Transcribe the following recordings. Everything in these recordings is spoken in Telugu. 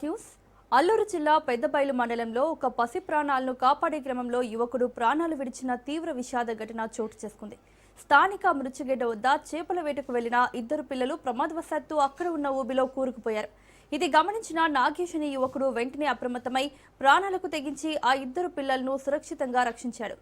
న్యూస్ అల్లూరు జిల్లా పెద్దబైలు మండలంలో ఒక పసి ప్రాణాలను కాపాడే క్రమంలో యువకుడు ప్రాణాలు విడిచిన తీవ్ర విషాద ఘటన చోటు చేసుకుంది. స్థానిక మృత్యుగడ్డ వద్ద చేపల వేటకు వెళ్లిన ఇద్దరు పిల్లలు ప్రమాదవశాత్తు అక్కడ ఉన్న ఊబిలో కూరుకుపోయారు. ఇది గమనించిన నాగేష్ అనే యువకుడు వెంటనే అప్రమత్తమై ప్రాణాలకు తెగించి ఆ ఇద్దరు పిల్లలను సురక్షితంగా రక్షించాడు.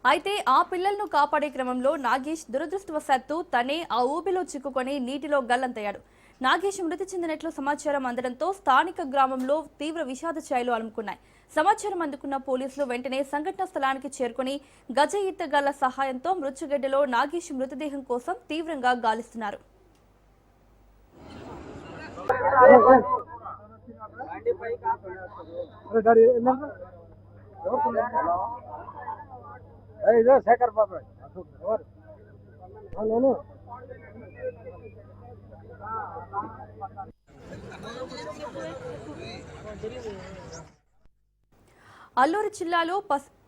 అయితే ఆ పిల్లలను కాపాడే క్రమంలో నాగేష్ దురదృష్టవశాత్తు తనే ఆ ఊబిలో చిక్కుకొని నీటిలో గల్లంతయ్యాడు. నాగేష్ మృతి చెందినట్లు సమాచారం అందడంతో స్థానిక గ్రామంలో తీవ్ర విషాద ఛాయలు అలుముకున్నాయి. సమాచారం అందుకున్న పోలీసులు వెంటనే సంఘటనా స్థలానికి చేరుకుని గజ ఈతగాళ్ల సహాయంతో మృత్యుగడ్డలో నాగేష్ మృతదేహం కోసం తీవ్రంగా గాలిస్తున్నారు. శేఖర్ బాబు అల్లూరు జిల్లాలో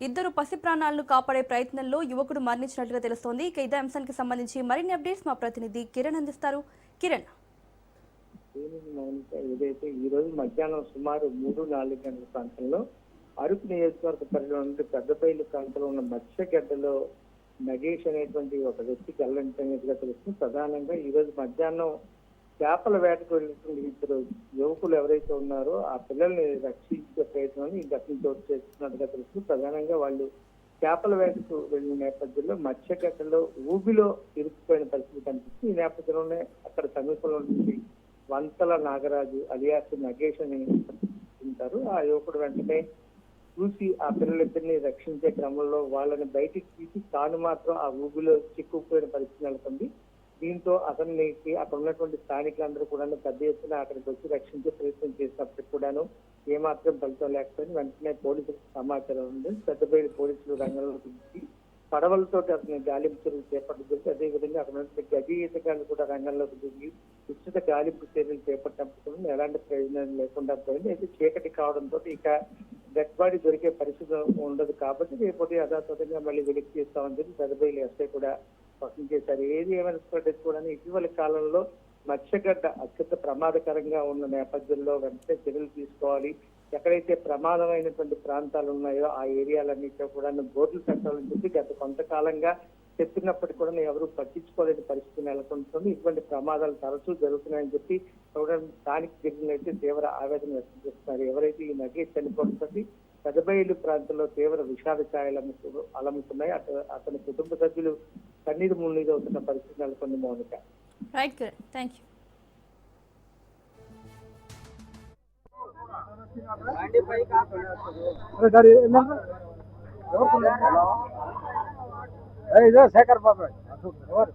ఇద్దరు పసి ప్రాణాలను కాపాడే ప్రయత్నంలో యువకుడు మరణించినట్లుగా తెలుస్తోంది. ఇక ఇదే అంశానికి సంబంధించి మరిన్ని అప్డేట్స్ మా ప్రతినిధి కిరణ్ అందిస్తారు. కిరణ్, ఏదైతే ఈ రోజు మధ్యాహ్నం సుమారు 3-4 గంటల ప్రాంతంలో అరకు నియోజకవర్గ పరిధిలో నుండి పెద్దపల్లి ప్రాంతంలో ఉన్న మత్స్యగడ్డలో నగేష్ అనేటువంటి ఒక వ్యక్తి గల్లంతైనట్టుగా తెలుస్తుంది. ప్రధానంగా ఈ రోజు మధ్యాహ్నం చేపల వేటకు వెళ్ళినటువంటి ఇద్దరు యువకులు ఎవరైతే ఉన్నారో ఆ పిల్లల్ని రక్షించే ప్రయత్నాన్ని ఈ ఘటన చోటు చేస్తున్నట్టుగా తెలుస్తుంది. ప్రధానంగా వాళ్ళు చేపల వేటకు వెళ్ళిన నేపథ్యంలో మత్స్యగడ్డలో ఊబిలో ఇరుక్కుపోయిన పరిస్థితి కనిపిస్తుంది. ఈ నేపథ్యంలోనే అక్కడ సమీపంలో నుండి వంతల నాగరాజు అలియాస్ నగేష్ అని ఉంటారు. ఆ యువకుడు వెంటనే చూసి ఆ పిల్లలిద్దరిని రక్షించే క్రమంలో వాళ్ళని బయటికి తీసి తాను మాత్రం ఆ ఊబిలో చిక్కుపోయిన పరిస్థితి నెలకొంది. దీంతో అతనికి అక్కడ ఉన్నటువంటి స్థానికులందరూ కూడా పెద్ద ఎత్తున అక్కడికి వచ్చి రక్షించే ప్రయత్నం చేసినప్పటికి కూడాను ఏమాత్రం ఫలితం లేకపోయింది. వెంటనే పోలీసులకు సమాచారం ఉంది. పెద్దపల్లి పోలీసులు రంగంలోకి దిగి పడవలతో అతని గాలింపు చర్యలు చేపట్టడం జరిగింది. అదేవిధంగా అక్కడ ఉన్నటువంటి గజ ఈతగాళ్ళు కూడా రంగంలోకి దిగి విస్తృత గాలింపు చర్యలు చేపట్టినప్పుడు ఎలాంటి ప్రయోజనం లేకుండా పోయింది. అయితే చీకటి కావడంతో ఇక డెడ్ బాడీ దొరికే పరిస్థితి ఉండదు కాబట్టి రేపు యథాతథంగా మళ్ళీ వెలికి తీస్తామని చెప్పి పెద్దపల్లి ఎస్ఐ కూడా స్పష్టం చేశారు. ఏది ఏమైనా కూడా ఇటీవలి కాలంలో మత్స్యగడ్డ అత్యంత ప్రమాదకరంగా ఉన్న నేపథ్యంలో వెంటనే చర్యలు తీసుకోవాలి. ఎక్కడైతే ప్రమాదమైనటువంటి ప్రాంతాలు ఉన్నాయో ఆ ఏరియాలన్నింటిలో కూడా బోర్డులు పెట్టాలని చెప్పి గత కొంతకాలంగా చెప్పినప్పటికీ కూడా ఎవరు పట్టించుకోలేని పరిస్థితి నెలకొంటుంది. ఇటువంటి ప్రమాదాలు తరచూ జరుగుతున్నాయని చెప్పి స్థానిక గిరిజనులు అయితే తీవ్ర ఆవేదన వ్యక్తం చేస్తున్నారు. ఎవరైతే ఈ నగేష్ చనిపోవడంతో పెద్దబైలు ప్రాంతంలో తీవ్ర విషాద ఛాయలు అలముతున్నాయి. అతని కుటుంబ సభ్యులు కన్నీరు మున్నీరు అవుతున్న పరిస్థితి నెలకొంది. Mounika. Right, thank you. Shekhar Babu ఎవరు